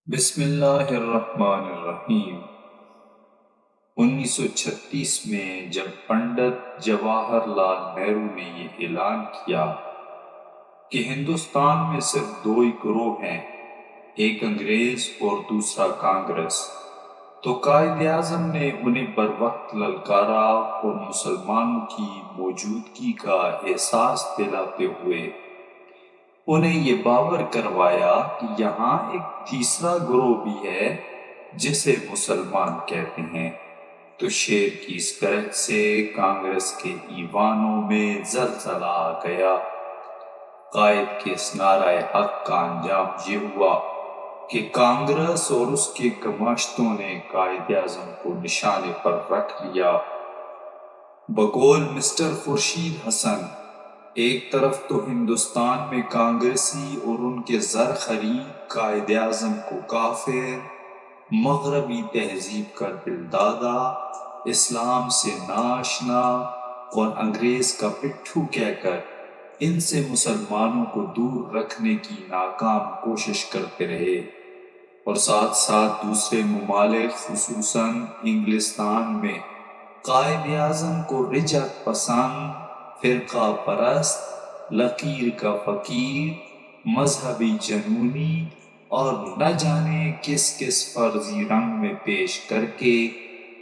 بسم اللہ الرحمن الرحیم۔ 1936 میں جب پنڈت جواہر لال نہرو نے یہ اعلان کیا کہ ہندوستان میں صرف دو ہی گروہ ہیں، ایک انگریز اور دوسرا کانگریس، تو قائد اعظم نے انہیں بروقت للکارا اور مسلمانوں کی موجودگی کا احساس دلاتے ہوئے انہیں یہ باور کروایا کہ یہاں ایک تیسرا گروہ بھی ہے جسے مسلمان کہتے ہیں، تو شیر کی اس گرج سے کانگریس کے ایوانوں میں زلزلہ آ گیا۔ قائد کے اس نعرہ حق کا انجام یہ ہوا کہ کانگریس اور اس کے گماشتوں نے قائد اعظم کو نشانے پر رکھ لیا۔ بقول مسٹر خورشید حسن، ایک طرف تو ہندوستان میں کانگریسی اور ان کے زرخرید قائد اعظم کو کافر، مغربی تہذیب کا دلدادہ، اسلام سے ناآشنا اور انگریز کا پٹھو کہہ کر ان سے مسلمانوں کو دور رکھنے کی ناکام کوشش کرتے رہے، اور ساتھ ساتھ دوسرے ممالک خصوصاً انگلستان میں قائد اعظم کو رجعت پسند، فرقہ پرست، لکیر کا فقیر، مذہبی جنونی اور نہ جانے کس کس فرضی رنگ میں پیش کر کے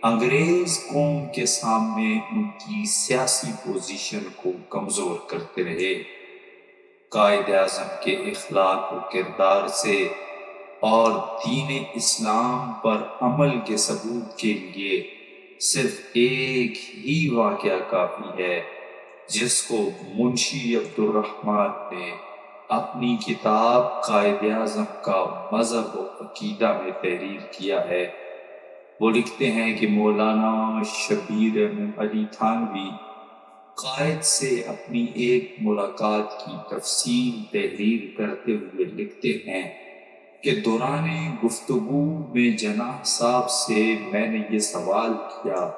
انگریز قوم کے سامنے ان کی سیاسی پوزیشن کو کمزور کرتے رہے۔ قائد اعظم کے اخلاق و کردار سے اور دین اسلام پر عمل کے ثبوت کے لیے صرف ایک ہی واقعہ کافی ہے، جس کو منشی عبدالرحمن نے اپنی کتاب قائد اعظم کا مذہب و عقیدہ میں تحریر کیا ہے۔ وہ لکھتے ہیں کہ مولانا شبیر احمد علی تھانوی قائد سے اپنی ایک ملاقات کی تفصیل تحریر کرتے ہوئے لکھتے ہیں کہ دوران گفتگو میں جناح صاحب سے میں نے یہ سوال کیا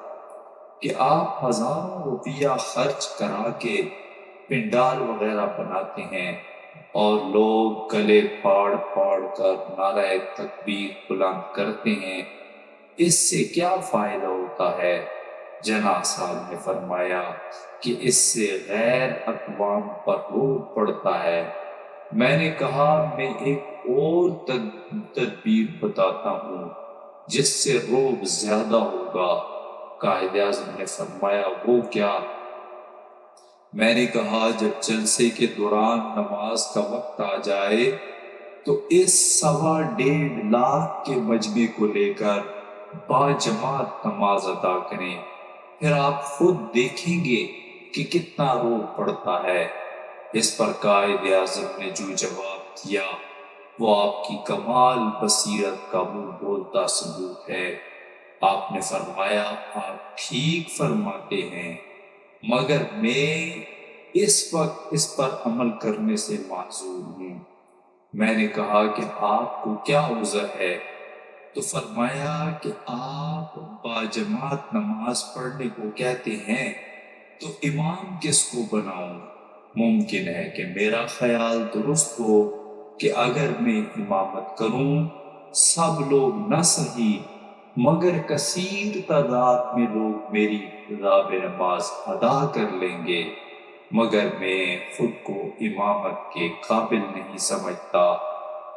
کہ آپ ہزاروں روپیہ خرچ کرا کے پنڈال وغیرہ بناتے ہیں اور لوگ گلے پھاڑ پھاڑ کر نعرہ تکبیر بلند کرتے ہیں، اس سے کیا فائدہ ہوتا ہے؟ جناح صاحب نے فرمایا کہ اس سے غیر اقوام پر روب پڑتا ہے۔ میں نے کہا میں ایک اور تدبیر بتاتا ہوں جس سے روب زیادہ ہوگا۔ قائد اعظم نے فرمایا وہ کیا؟ میں نے کہا جب جلسے کے دوران نماز کا وقت آ جائے تو اس 1.25 لاکھ کے مجمع کو لے کر باجماعت نماز ادا کریں، پھر آپ خود دیکھیں گے کہ کتنا روب پڑتا ہے۔ اس پر قائد اعظم نے جو جواب دیا وہ آپ کی کمال بصیرت کا منہ بولتا ثبوت ہے۔ آپ نے فرمایا آپ ٹھیک فرماتے ہیں، مگر میں اس وقت اس پر عمل کرنے سے معذور ہوں۔ میں نے کہا کہ آپ کو کیا عذر ہے؟ تو فرمایا کہ آپ باجماعت نماز پڑھنے کو کہتے ہیں تو امام کس کو بناؤں؟ ممکن ہے کہ میرا خیال درست ہو کہ اگر میں امامت کروں سب لوگ نہ صحیح مگر کثیر تعداد میں لوگ میری ابتدا نماز ادا کر لیں گے، مگر میں خود کو امامت کے قابل نہیں سمجھتا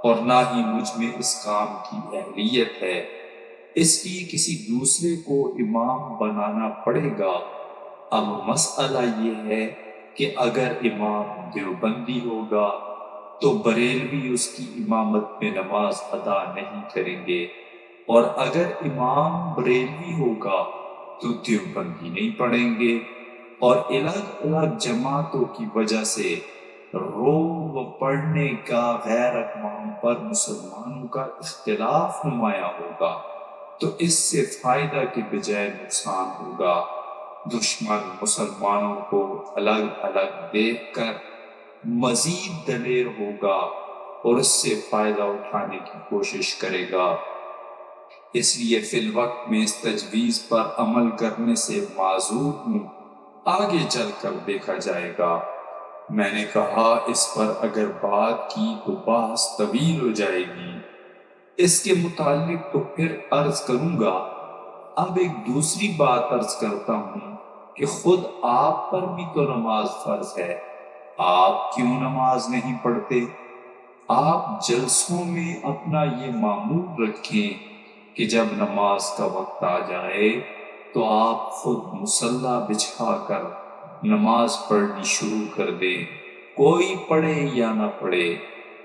اور نہ ہی مجھ میں اس کام کی اہلیت ہے، اس لیے کسی دوسرے کو امام بنانا پڑے گا۔ اب مسئلہ یہ ہے کہ اگر امام دیوبندی ہوگا تو بریلوی اس کی امامت میں نماز ادا نہیں کریں گے، اور اگر امام بریلوی ہوگا تو دیوبندی نہیں پڑھیں گے، اور الگ الگ جماعتوں کی وجہ سے روب پڑھنے کا غیر اقوام پر مسلمانوں کا اختلاف نمایاں ہوگا، تو اس سے فائدہ کے بجائے نقصان ہوگا۔ دشمن مسلمانوں کو الگ الگ دیکھ کر مزید دلیر ہوگا اور اس سے فائدہ اٹھانے کی کوشش کرے گا۔ اس لیے فی الوقت میں اس تجویز پر عمل کرنے سے معذور ہوں، آگے چل کر دیکھا جائے گا۔ میں نے کہا اس پر اگر بات کی تو بحث طویل ہو جائے گی۔ اس کے متعلق تو پھر عرض کروں گا۔ اب ایک دوسری بات عرض کرتا ہوں کہ خود آپ پر بھی تو نماز فرض ہے، آپ کیوں نماز نہیں پڑھتے؟ آپ جلسوں میں اپنا یہ معمول رکھیں کہ جب نماز کا وقت آ جائے تو آپ خود مصلی بچھا کر نماز پڑھنی شروع کر دیں، کوئی پڑھے یا نہ پڑھے۔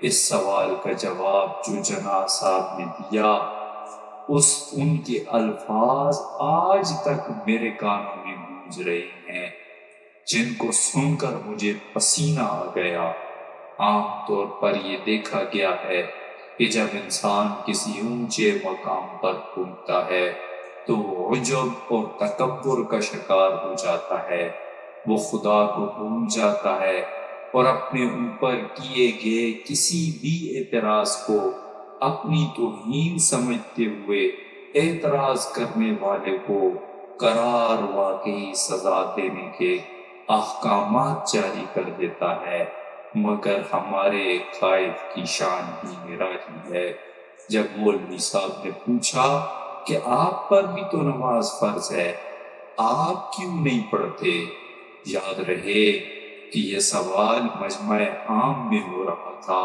اس سوال کا جواب جو جناح صاحب نے دیا، ان کے الفاظ آج تک میرے کانوں میں گونج رہے ہیں، جن کو سن کر مجھے پسینہ آ گیا۔ عام طور پر یہ دیکھا گیا ہے کہ جب انسان کسی اونچے مقام پر پہنچتا ہے تو وہ عجب اور تکبر کا شکار ہو جاتا ہے، وہ خدا کو بھول جاتا ہے اور اپنے اوپر کیے گئے کسی بھی اعتراض کو اپنی توہین سمجھتے ہوئے اعتراض کرنے والے کو قرار واقعی سزا دینے کے احکامات جاری کر دیتا ہے۔ مگر ہمارے قائد کی شان ہی نرالی ہے۔ جب مولوی صاحب نے پوچھا کہ آپ پر بھی تو نماز فرض ہے، آپ کیوں نہیں پڑھتے؟ یاد رہے کہ یہ سوال مجمع عام میں ہو رہا تھا،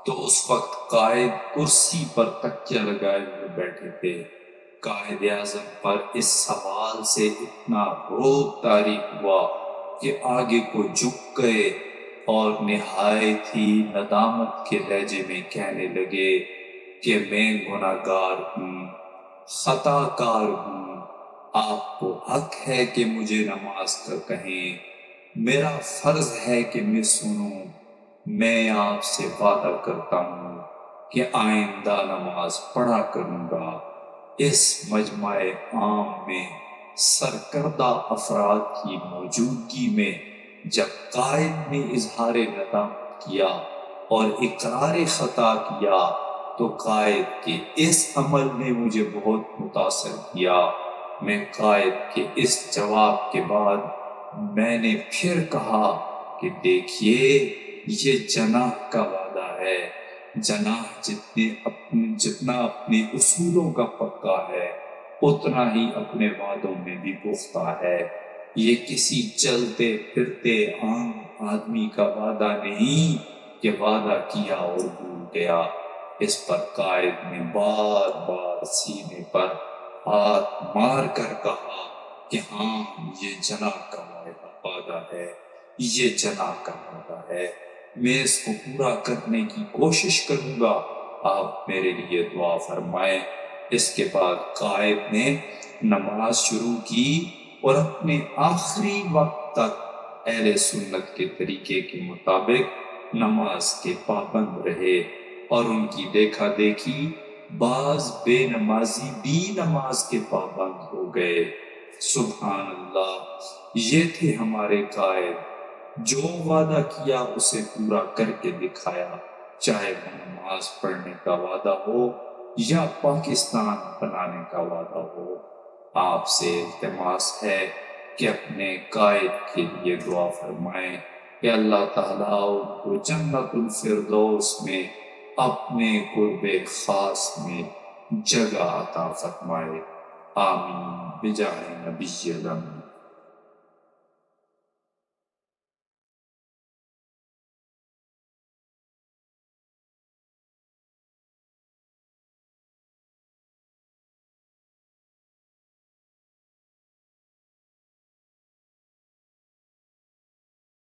تو اس وقت قائد کرسی پر تکیہ لگائے ہوئے بیٹھے تھے۔ قائد اعظم پر اس سوال سے اتنا روب طاری ہوا کہ آگے کو جھک گئے اور نہایت ہی ندامت کے لہجے میں کہنے لگے کہ میں گناہگار ہوں، خطا کار ہوں، آپ کو حق ہے کہ مجھے نماز کا کہیں، میرا فرض ہے کہ میں سنوں۔ میں آپ سے وعدہ کرتا ہوں کہ آئندہ نماز پڑھا کروں گا۔ اس مجمع عام میں سرکردہ افراد کی موجودگی میں جب قائد نے اظہار ندامت کیا اور اقرار خطا کیا تو قائد کے اس عمل نے مجھے بہت متاثر کیا۔ میں قائد کے اس جواب کے بعد میں نے پھر کہا کہ دیکھیے، یہ جناح کا وعدہ ہے۔ جناح جتنا اپنے اصولوں کا پکا ہے اتنا ہی اپنے وعدوں میں بھی پختہ ہے۔ یہ کسی چلتے پھرتے عام آدمی کا وعدہ نہیں کہ وعدہ کیا اور بھول گیا۔ اس پر قائد نے بار بار سینے پر ہاتھ مار کر کہا کہ ہاں، یہ جناح کا وعدہ ہے، یہ جناح کا وعدہ ہے، میں اس کو پورا کرنے کی کوشش کروں گا، آپ میرے لیے دعا فرمائیں۔ اس کے بعد قائد نے نماز شروع کی اور اپنے آخری وقت تک اہل سنت کے طریقے کے مطابق نماز کے پابند رہے، اور ان کی دیکھا دیکھی بعض بے نمازی بھی نماز کے پابند ہو گئے۔ سبحان اللہ، یہ تھے ہمارے قائد، جو وعدہ کیا اسے پورا کر کے دکھایا، چاہے وہ نماز پڑھنے کا وعدہ ہو یا پاکستان بنانے کا وعدہ ہو۔ آپ سے التماس ہے کہ اپنے قائد کے لیے دعا فرمائیں کہ اللہ تعالیٰ ان کو جنت الفردوس میں اپنے قرب خاص میں جگہ عطا فرمائے۔ آمین بجاہ نبی